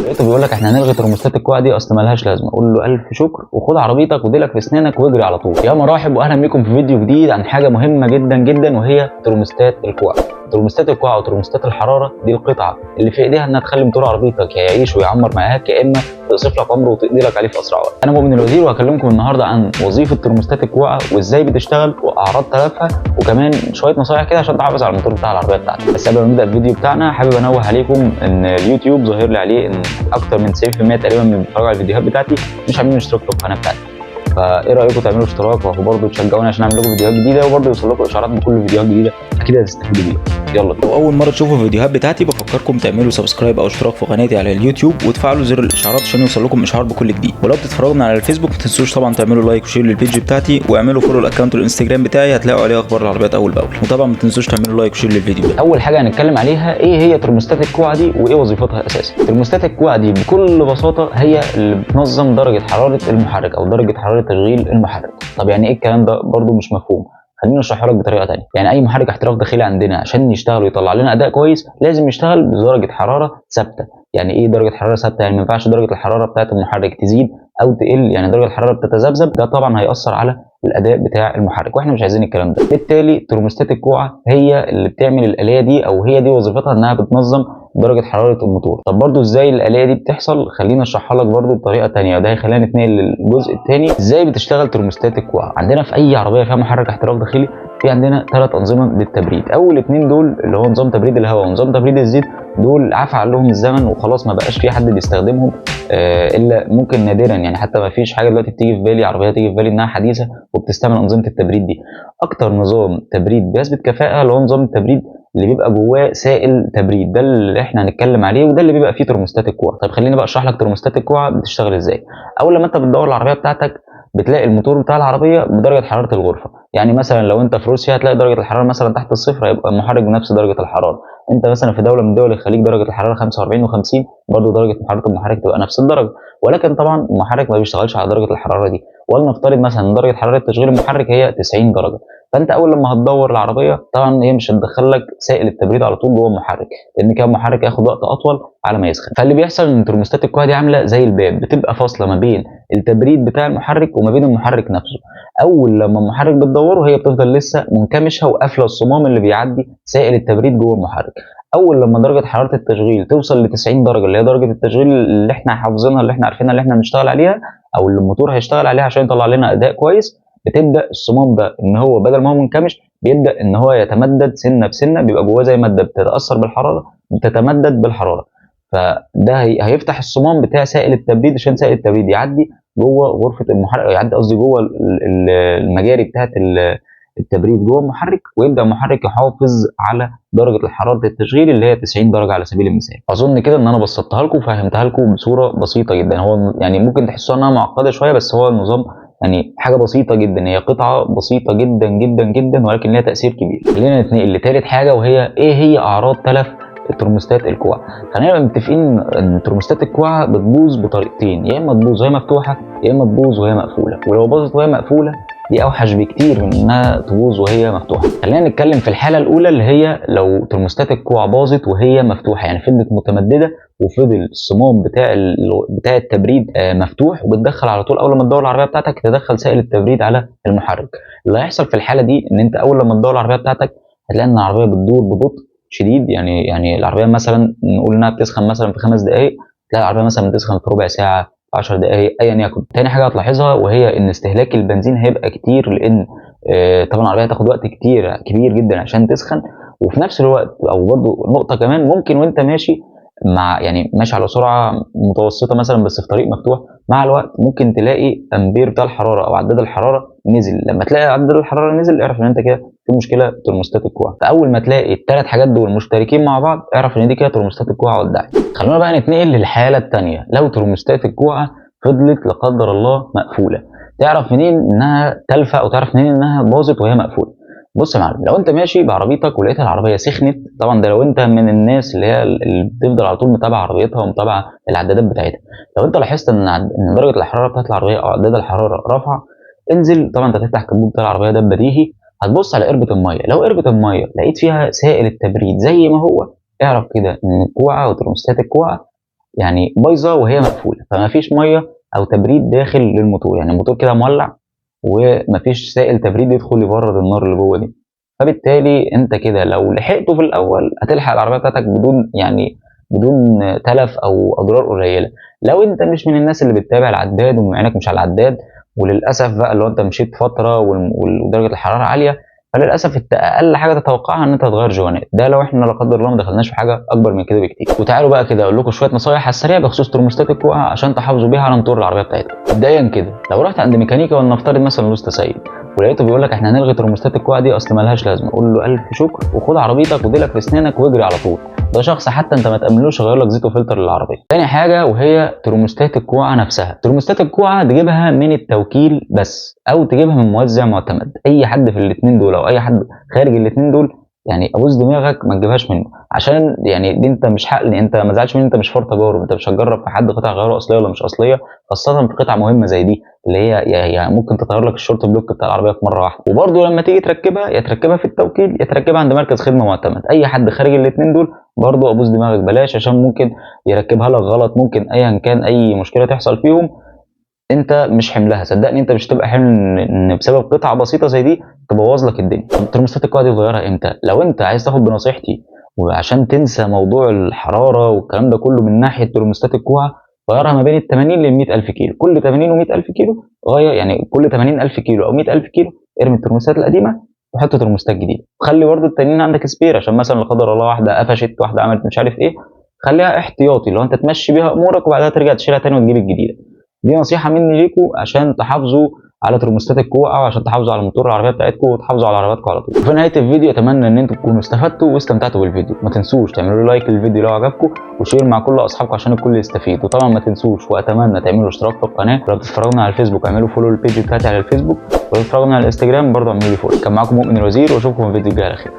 لقيته بيقول لك احنا هنلغي ترموستات الكوع دي اصل مالهاش لازمه. قول له الف شكر وخد عربيتك وديلك في اسنانك واجري على طول. يا مرحب واهلا بكم في فيديو جديد عن حاجه مهمه جدا جدا، وهي ترموستات الكوع. ترموستات الكوع او ترموستات الحراره دي القطعه اللي في ايديها انها تخلي موتور عربيتك يا يعيش ويعمر معاك، يا اما توصف لك عمره وتقضي لك عليه في اسرع وقت. انا مؤمن الوزير وهكلمكم النهارده عن وظيفه ترموستات الكوع وازاي بتشتغل واعراض تلفها، وكمان شويه نصايح كده عشان تحافظ على الموتور بتاع العربيه بتاعتك. بس قبل ما نبدا الفيديو بتاعنا حابب انوه عليكم ان اليوتيوب ظاهر لي عليه ان اكتر من 90% تقريبا من اللي بيتفرجوا على الفيديوهات بتاعتي مش عاملين اشتراك في القناه بتاعتي. فايه رايكم تعملوا اشتراك وبرضه تشجعوني عشان اعمل لكم فيديوهات جديده وبرضه يوصل لكم اشعارات بكل فيديوهات جديده، اكيد هتستفيدوا بيها. يلا لو اول مره تشوفوا الفيديوهات بتاعتي بفكركم تعملوا سبسكرايب او اشتراك في قناتي على اليوتيوب وتفعلوا زر الاشعارات عشان يوصل لكم اشعار بكل جديد. ولو بتتفرجوا من على الفيسبوك ما تنسوش طبعا تعملوا لايك وشير للبيج بتاعتي، واعملوا فولو الاكونت والانستجرام بتاعي هتلاقوا عليه اخبار العربيات اول باول. وطبعا ما تنسوش تعملوا لايك وشير للفيديو ده. اول حاجه هنتكلم عليها ايه هي ترموستات الكوع دي وايه وظيفتها اساسا. ترموستات الكوع دي بكل بساطه هي اللي بتنظم درجه حراره المحرك او درجه حراره تشغيل المحرك. طب يعني ايه الكلام ده؟ برضه مش مفهوم. خليني اشرحها لك بطريقه ثانيه. يعني اي محرك احتراق داخلي عندنا عشان يشتغل ويطلع لنا اداء كويس لازم يشتغل بدرجه حراره ثابته. يعني ايه درجه حراره ثابته؟ يعني ما ينفعش درجه الحراره بتاعه المحرك تزيد او تقل، يعني درجه الحراره بتتذبذب، ده طبعا هياثر على الاداء بتاع المحرك واحنا مش عايزين الكلام ده. بالتالي ترموستات الكوعه هي اللي بتعمل الاليه دي، او هي دي وظيفتها انها بتنظم درجه حراره الموتور. طب برضو ازاي الاليه دي بتحصل؟ خليني اشرحها لك برضو بطريقه ثانيه، وده هيخلينا نتنقل للجزء الثاني ازاي بتشتغل ترموستات الكوعه. عندنا في اي عربيه فيها محرك احتراق داخلي في عندنا 3 انظمه للتبريد. اول 2 دول اللي هو نظام تبريد الهواء ونظام تبريد الزيت، دول عفى عليهم الزمن وخلاص ما بقاش في حد بيستخدمهم الا ممكن نادرا. يعني حتى ما فيش حاجه دلوقتي بتيجي في بالي عربيه تيجي في بالي انها حديثه وبتستعمل انظمه التبريد دي. اكتر نظام تبريد بيثبت كفاءه اللي هو نظام التبريد اللي بيبقى جواه سائل تبريد، ده اللي احنا هنتكلم عليه وده اللي بيبقى فيه ترموستات الكوع. طب خليني بقى اشرح لك ترموستات الكوع بتشتغل ازاي. اول لما انت بتدور العربيه بتاعتك بتلاقي الموتور بتاع العربيه بدرجه حراره الغرفه. يعني مثلا لو انت في روسيا هتلاقي درجه الحراره مثلا تحت الصفر، هيبقى المحرك بنفس درجه الحراره. انت مثلا في دوله من دول الخليج درجه الحراره 45 و50، برضه درجه حراره المحرك تبقى نفس الدرجه. ولكن طبعا المحرك ما بيشتغلش على درجه الحراره دي. ولنفترض مثلا درجه حراره تشغيل المحرك هي 90 درجه، فانت اول لما هتدور العربيه طبعا هي مش هتدخل لك سائل التبريد على طول جوه المحرك، لان كان المحرك هياخد وقت اطول على ما يسخن. فاللي بيحصل ان ترموستات الكوع دي عامله زي الباب، بتبقى فاصله ما بين التبريد بتاع المحرك وما بين المحرك نفسه. اول لما المحرك بتدوره هي بتفضل لسه منكمشه وقافله الصمام اللي بيعدي سائل التبريد جوه المحرك. اول لما درجه حراره التشغيل توصل ل 90 درجه اللي هي درجه التشغيل اللي احنا حافظينها اللي احنا عارفينها اللي احنا بنشتغل عليها او اللي الموتور هيشتغل عليها عشان يطلع لنا اداء كويس، بتبدا الصمام ده ان هو بدل ما هو منكمش بيبدا ان هو يتمدد سنه بسنه، بيبقى جواه زي ماده بتتاثر بالحراره بتتمدد بالحراره. فده هيفتح الصمام بتاع سائل التبريد عشان سائل التبريد يعدي جوه غرفه المحرك، يعدي قصدي جوه المجاري بتاعت التبريد جوه المحرك، ويبدا المحرك يحافظ على درجه حراره التشغيل اللي هي 90 درجه على سبيل المثال. اظن كده ان انا بسطتها لكم وفهمتها لكم بصوره بسيطه جدا. هو يعني ممكن تحسوا انها معقده شويه بس هو النظام يعني حاجه بسيطه جدا، هي قطعه بسيطه جدا جدا جدا ولكن ليها تاثير كبير. خلينا نتنقل لثالث حاجه وهي ايه هي اعراض تلف ترموستات الكوع. خلينا متفقين ان ترموستات الكوع بتبوظ بطريقتين، يا اما تبوظ وهي مفتوحه يا اما تبوظ وهي مقفوله. ولو باظت وهي مقفوله دي اوحش بكتير من انها تبوظ وهي مفتوحه. خلينا نتكلم في الحاله الاولى اللي هي لو ترموستات الكوع باظت وهي مفتوحه، يعني فضلت متمدده وفضل الصمام بتاع التبريد مفتوح وبتدخل على طول. اول لما تدور العربيه بتاعتك تدخل سائل التبريد على المحرك. اللي هيحصل في الحاله دي ان انت اول لما تدور العربيه بتاعتك هتلاقي ان العربيه بتدور ببطء شديد. يعني العربيه مثلا نقول انها بتسخن مثلا في 5 دقائق، تلاقي العربيه مثلا بتسخن في ربع ساعه 10 دقائق ايا يكن. تاني حاجه هتلاحظها وهي ان استهلاك البنزين هيبقى كتير، لان طبعا العربيه هتاخد وقت كبير جدا عشان تسخن. وفي نفس الوقت او برضه نقطه كمان، ممكن وانت ماشي يعني ماشي على سرعه متوسطه مثلا بس في طريق مفتوح، مع الوقت ممكن تلاقي امبير بتاع الحراره او عداد الحراره نزل. لما تلاقي عداد الحراره نزل اعرف ان انت كده في مشكله في ترموستات الكوع. فاول ما تلاقي ال3 حاجات دول مشتركين مع بعض اعرف ان دي كده ترموستات الكوع ودعت. خلونا بقى نتنقل للحاله الثانيه. لو ترموستات الكوع فضلت لا قدر الله مقفوله، تعرف منين انها تلفه او تعرف منين انها باظت وهي مقفوله؟ بص يا معلم، لو انت ماشي بعربيتك ولقيت العربيه سخنت، طبعا ده لو انت من الناس اللي هي اللي بتفضل على طول متابعه عربيتها ومتابعه العدادات بتاعتها، لو انت لاحظت ان درجه الحراره بتاعت العربيه او عداد الحراره رفع، انزل. طبعا انت هتفتح الكبوت بتاع العربيه ده بديهي، هتبص على قربه الميه. لو قربه الميه لقيت فيها سائل التبريد زي ما هو، اعرف كده ان الكوعه وترموستات الكوعه يعني بايظه وهي مقفوله، فما فيش ميه او تبريد داخل للموتور، يعني الموتور كده مولع ومفيش سائل تبريد يدخل يبرد النار اللي جوه دي. فبالتالي انت كده لو لحقته في الاول هتلحق العربيه بتاعتك بدون تلف او اضرار قليله. لو انت مش من الناس اللي بتتابع العداد وعينك مش على العداد، وللاسف بقى لو انت مشيت فتره ودرجه الحراره عاليه، فللاسف انت اقل حاجه تتوقعها ان انت تغير جوانات، ده لو احنا لا قدر الله ما دخلناش في حاجه اكبر من كده بكتير. وتعالوا بقى كده اقول لكم شويه نصايح على السريع بخصوص ترموستات الكوعه عشان تحافظوا بيها على موتور العربيه بتاعتكم. مبدئيا كده لو رحت عند ميكانيكا ولنفترض مثلا لوست سيد ولقيته بيقول لك احنا هنلغي ترموستات الكوعه دي اصل مالهاش لازمه، قول له الف شكر وخد عربيتك وديلك في اسنانك واجري على طول. ده شخص حتى انت ما تامنلوش يغير لك زيت وفلتر للعربيه. تاني حاجه وهي ترموستات الكوعه نفسها. ترموستات الكوعه تجيبها من التوكيل بس او تجيبها من موزع معتمد. اي حد في الاثنين دول او اي حد خارج الاثنين دول يعني ابوس دماغك ما تجيبهاش منه، عشان يعني دي انت مش حق، انت ما تزعلش مني، انت مش فار تجارب، انت مش هتجرب في حد قطع غيره اصليه ولا مش اصليه، خاصه في قطعه مهمه زي دي اللي هي يعني ممكن تطير لك الشورت بلوك بتاع العربيه في مره واحده. وبرده لما تيجي تركبها يا تركبها في التوكيل يا تركبها عند مركز خدمه معتمد. اي حد خارج الاثنين دول برده ابوس دماغك بلاش، عشان ممكن يركبها لك غلط، ممكن ايا كان اي مشكله تحصل فيهم انت مش حملها. صدقني انت مش تبقى حمل ان بسبب قطعه بسيطه زي دي تبوظ لك الدنيا. ترموستات القاعده دي تغيرها امتى؟ لو انت عايز تاخد بنصيحتي وعشان تنسى موضوع الحراره والكلام ده كله من ناحيه ترموستات الكوعه، غيرها ما بين ال 80 لل 100 الف كيلو. كل 80 و 100 الف كيلو غير، يعني كل 80 الف كيلو او 100 الف كيلو ارمي الترموستات القديمه وحط ترموستات جديده. خلي برضه التانيين عندك سبير عشان مثلا لا قدر الله واحده قفشت، واحده عملت مش عارف ايه، خليها احتياطي لو انت تمشي بيها امورك وبعدها ترجع تشيلها تاني وتجيب الجديده. دي نصيحه مني ليكم عشان تحافظوا على ترموستات الكوعه وعشان تحافظوا على موتور العربيه بتاعتكم وتحافظوا على عربياتكم على طول. وفي نهايه الفيديو اتمنى ان انتم تكونوا استفدتوا واستمتعتوا بالفيديو. ما تنسوش تعملوا لايك للفيديو لو عجبكم وشير مع كل اصحابكم عشان الكل يستفيد. وطبعا ما تنسوش واتمنى تعملوا اشتراك في القناه، ولو بتتفرجوا على الفيسبوك اعملوا فولو للبيج بتاعتي على الفيسبوك، ولو بتتفرجوا على الانستجرام برضه اعملوا لي فولو. كان معاكم مؤمن الوزير واشوفكم في الفيديو الجاي على خير.